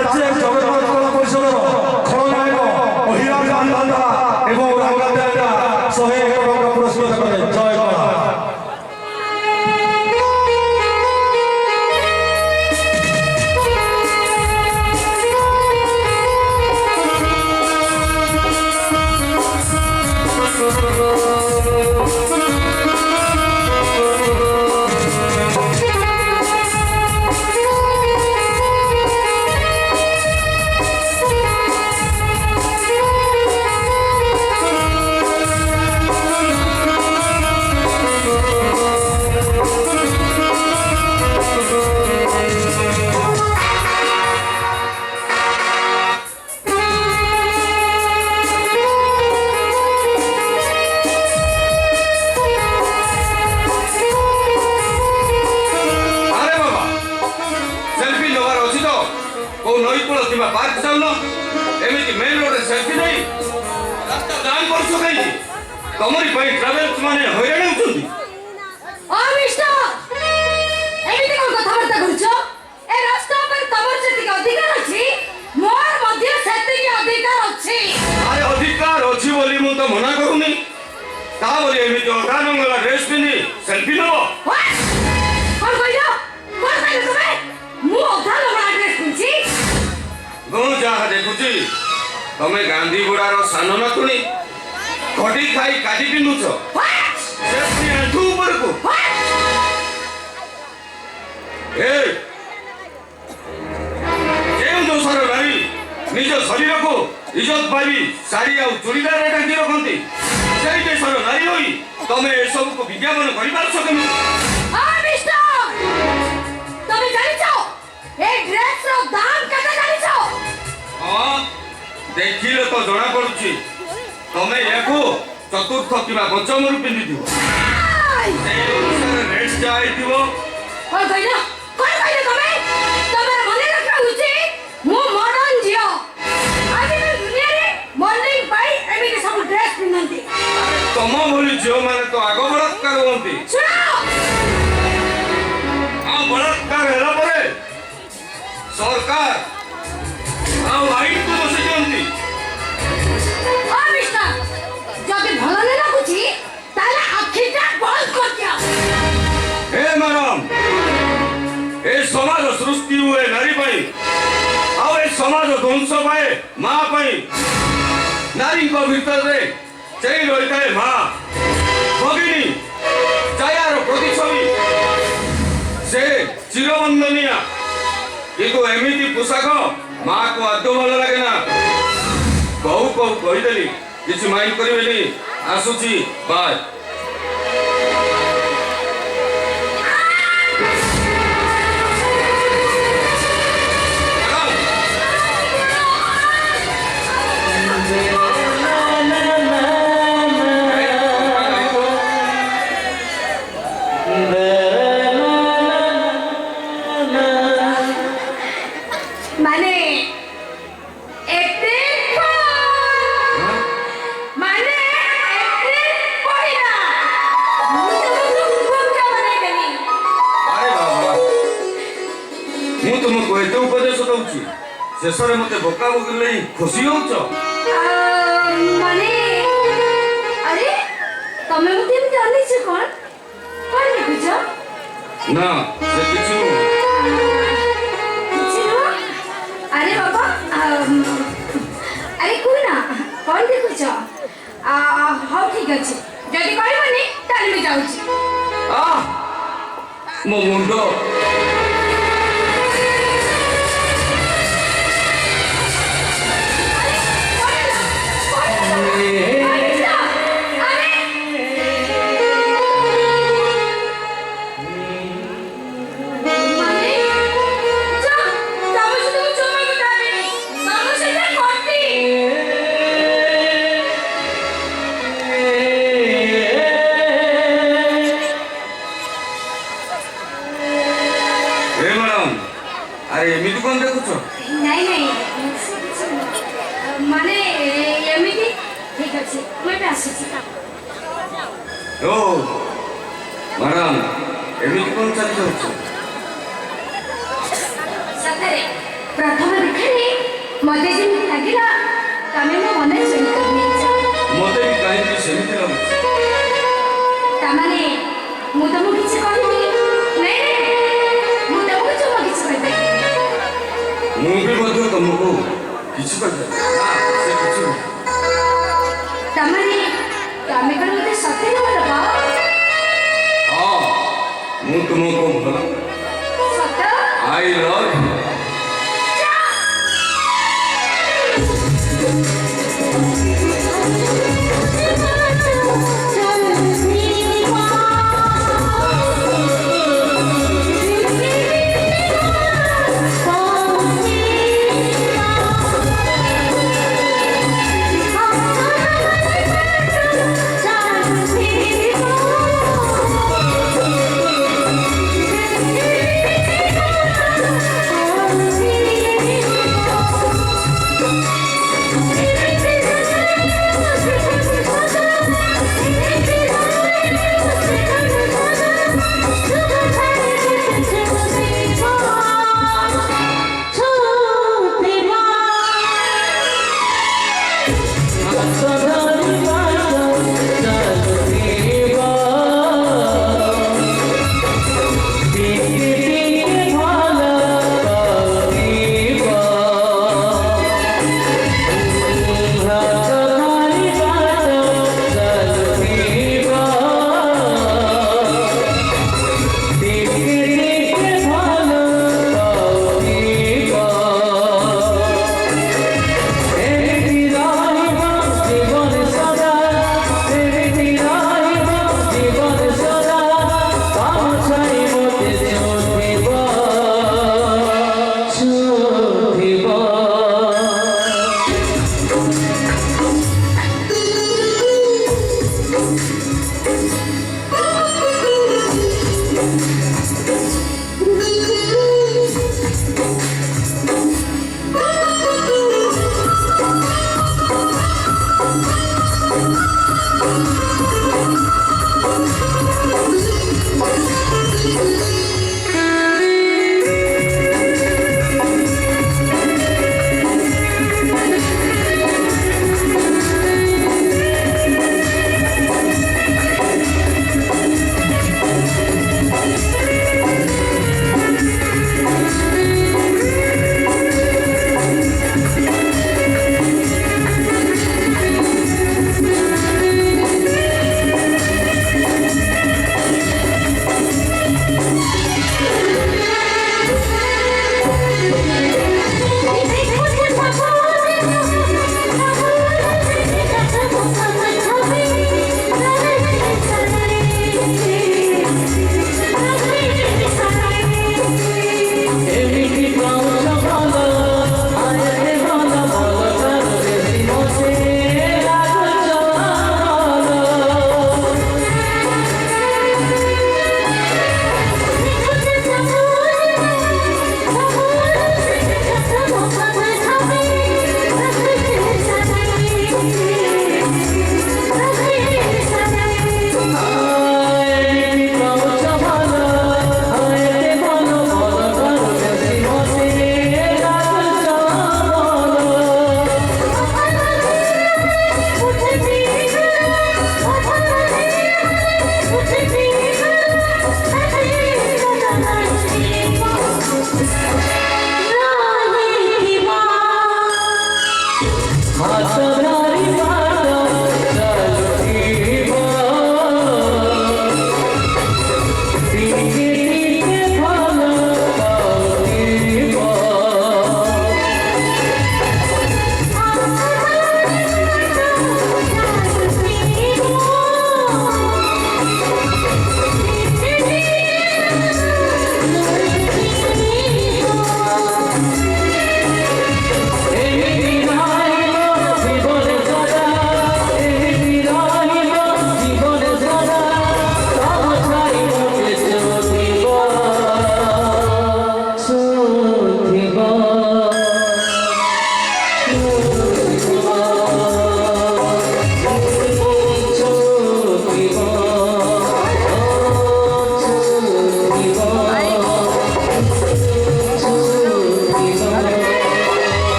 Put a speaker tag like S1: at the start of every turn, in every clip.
S1: राज्य जगन्नाथ कला परिषद खलनायक अहिराज आनंदा एवं रंगादेवता 101 टका पुरस्कृत करे जय कला।
S2: तमरी भाई ट्रैवल्स माने हैरान होउछंती
S3: ओ मिस्टर एमिति कोन कथाबार्ता करछो ए रास्ता पर तमर जति अधिकार अछि मोर मध्य सेति के अधिकार अछि।
S2: अरे अधिकार अछि बोली मु तो मना करूनी ता बोली एमिति अगानंगला ड्रेस पिनी सेल्फी लो
S3: कोन कहियो तुमे मु अगानंगला ड्रेस पिनछि
S2: गो जा देखुची तमे गांधी बुडारो सानो नतुनी घटी खाई काटी पिंदुछ से पुनी आंठू ऊपर को ए केउ दोसर नारी निज शरीर को इज्जत पाई साड़ी आ चूड़ीदार ढाकी रखती सेई देशर नारी होई तमे ए सब को विज्ञापन करि पारछो केनु।
S3: आ मिस्टर तमे जानि छो ए ड्रेस रो दाम केते जानि छो?
S2: हां देखिले तो जणा पडुची तमे एको चतुर्थ किबा पंचम रु पिंदी दिबो ए अनुसार रेट जाय दिबो
S3: कोन कहियो तमे मने रखा उचित मु मॉडर्न जियो आज भी दुनिया रे मॉडलिंग पाई एमिति सब ड्रेस पिनंती
S2: तम भली झियो माने तो आगो बलात्कार होंती
S3: सुनो
S2: आ बलात्कार होला परे सरकार आ आईन को बसे दियंती
S3: जदि भल नहीं लगुची ताले आखिटा बंद कर दिया।
S2: हे मैडम ए समाज सृष्टि हुए नारी पाई आ ए समाज ध्वंस पाए मां पाई नारी को भीतर रे चई रहिता है मां भगिनी जायार प्रतिछवि से चिरवंदनिया किंतु एमिति पोशाक मां को आदो भल लागे ना कहू कहीदेली किसी माइंड करेनि आसुची बाय
S3: माने
S2: शेषरे मते बोका बोकी लई खुशी होउछ
S3: माने अरे तमे मते एमति अनिछ कोन देखुछ
S2: ना से किछु
S3: अरे बाबा अरे कोन ना कोन देखुछ हां ठीक अछि जदि कहबनी ताले में जाउछि
S2: आ मो मुंडो अरे एमिति कोन देखुछ
S3: नहीं माने एमिति ठीक अछि मैं आसी
S2: ओ मैडम एमिति कोन चली जाउछ
S3: सतरे प्रथम देखले ମୋତେ ଯେମିତି ଲାଗିଲା ତମେ ମୋ ମନରେ ଚୋରି କରିନେଇଛ।
S2: ମୋତେ ବି କାହିଁକି ସେମିତି ଲାଗୁଛି।
S3: ତାମାନେ ମୁଁ ତମକୁ କିଛି କହିନି? ନାଇଁ ମୁଁ ତମକୁ ଜମା କିଛି କହିପାରିବିନି।
S2: ମୁଁ ବି ମଧ୍ୟ ତମକୁ କିଛି କହିପାରିବି ନା, ସେ କିଛି ନୁହେଁ।
S3: ତାମାନେ ତମେ କଣ ମୋତେ ସତରେ ଭଲ ପାଅ?
S2: ହଁ, ମୁଁ ତୁମକୁ ଭଲ
S3: ସତ?
S2: I love you.
S3: Oh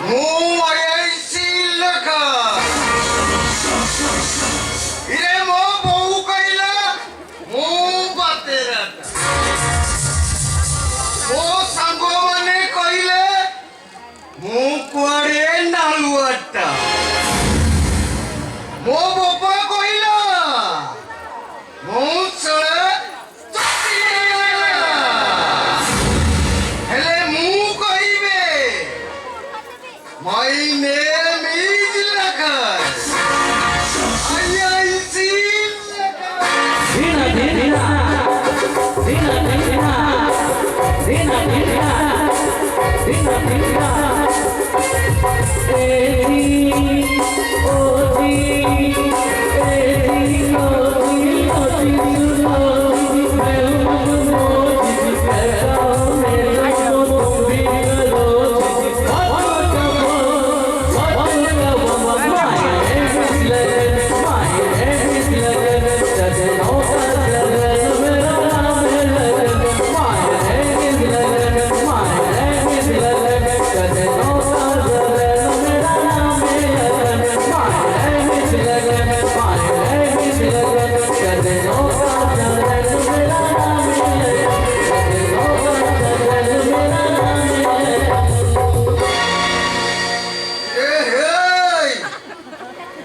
S4: ମୁଁ ଆଇଆଇସି ଲେଖା ଇରେ ମୋ ବୋଉ କହିଲା ମୁଁ ବାତେରାଟା ମୋ ସାଙ୍ଗମାନେ କହିଲେ ମୁଁ କୁଆଡେ ନାଳୁଆଟା ମୋ ବାପା କହିଲା ମୁଁ ଚଳେ ହେଲେ ମୁଁ କହିବେ My name is Lakas. IIC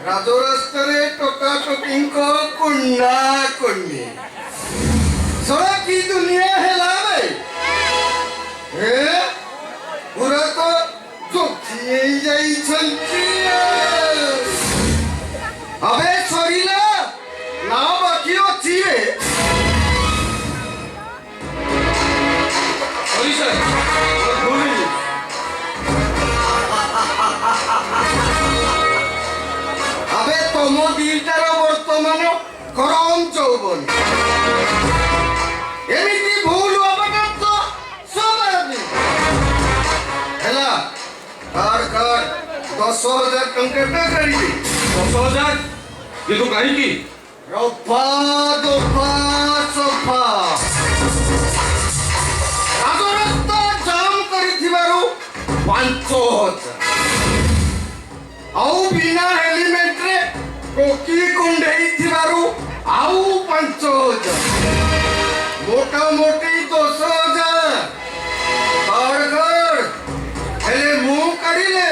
S4: ରାଜରାସ୍ତାରେ ଟୋକାଟୋକିଙ୍କ କୁଣ୍ଡା କୁଣ୍ଡି ସଳା କି ଦୁନିଆ ହେଲା ବେ ପୁରା ତ ଚୋଖି ହେଇଯାଇଛନ୍ତି ଆବେ ସରିଲା ନା ବାକି ଅଛି ବେ আবে তম দিটার বর্তমান করম যৌবন এমিতি ভুল হবাটা তো স্বাভাবিক হেলা কার 10,000 টঙ্কাটা করিবি
S2: 10,000 কিন্তু কাহিকি
S4: রফা দফা সফা রাজরাস্তা জাম করিথিবারু 5,000 ଆଉ ବିନା ହେଲମେଟରେ ଟୋକି କୁଣ୍ଡେଇ ଥିବାରୁ ଆଉ 5,000 ମୋଟାମୋଟି 10,000 କାର୍ଡ ହେଲେ ମୁଁ କାଢିଲେ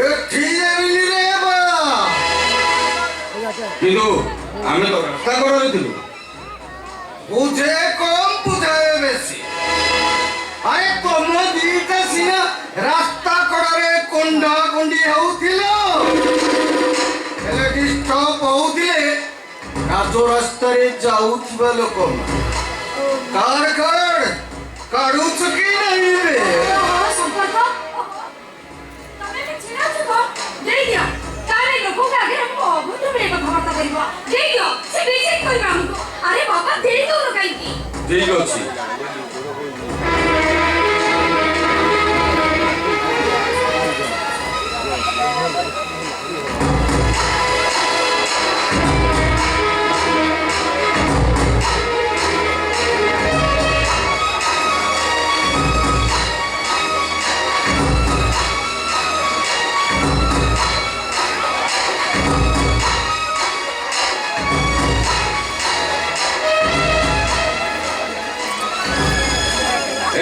S4: ଏଠି ଦେବିନି ରେ ବା
S2: କିନ୍ତୁ ଆମେ ତ ରାସ୍ତା କରାଇଥିଲୁ
S4: ବୁଝେ କମ୍ ବୁଝାଏ ବେଶୀ ଆରେ ତମ ଦିଟା ସିନା ରାସ୍ତା କଡ଼ରେ କୁଣ୍ଡା କୁଣ୍ଡି ହେଉଥିଲ ହେଲେ ଡିଷ୍ଟର୍ବ ହଉଥିଲେ ରାଜରାସ୍ତାରେ ଯାଉଥିବା ଲୋକମାନେ କାର୍ଡ କାଢୁଛୁ କି ନାହିଁ ରେ
S3: ସମ୍ପର୍କ ତମେ ବି ଚିଣାଛୁ ତ ଦେଇଦିଅ ତାହେଲେ ଲୋକଙ୍କ ଆଗରେ ଆମକୁ ଅଭଦ୍ରରେ କଥାବାର୍ତ୍ତା କରିବ ଦେଇଦିଅ ସେ ବେଇଜ୍ଜତ କରିବ ଆମକୁ ଆରେ ବାବା ଦେଇ ଦଉନ କାହିଁକି
S2: ଠିକ ଅଛି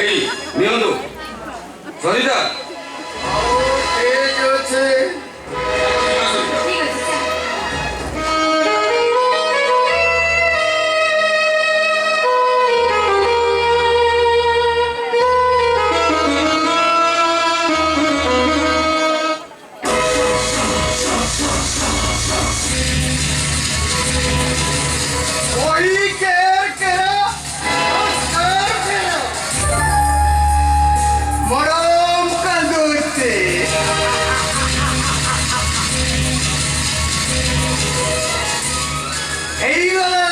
S2: এই নিয়ন্তু সরিতা
S4: ঠিক আছে
S3: ঠিক আছে চল।
S4: ওই কেরা মরম কান্দুতে ହେଇଗଲା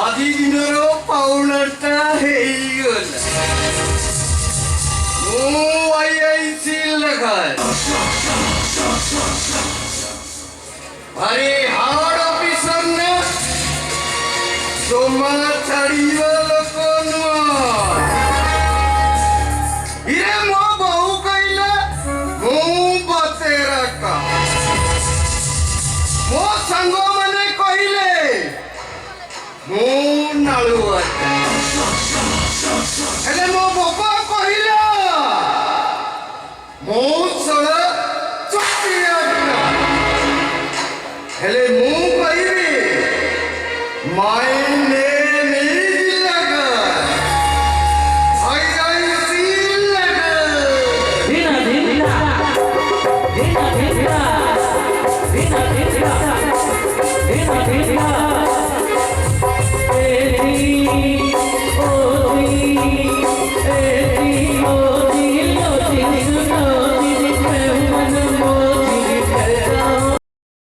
S4: ଆଜି ଦିନର ପାଉଣାଟା ହେଇଗଲା ମୁଁ ଆଇଆଇସି ଲେଖା ଆରେ ହାର୍ଡ ଅଫିସର ନା ଜମା ଛାଡ଼ିବା ଲୋକ ନୁହଁ ସାଙ୍ଗ ମାନେ କହିଲେ ମୁଁ ନାଳୁଆ ହେଲେ ମୋ ବାପା କହିଲା ମୁଁ ଶଳା ଚଟିଆ ହେଲେ ମୁଁ କହିବି my name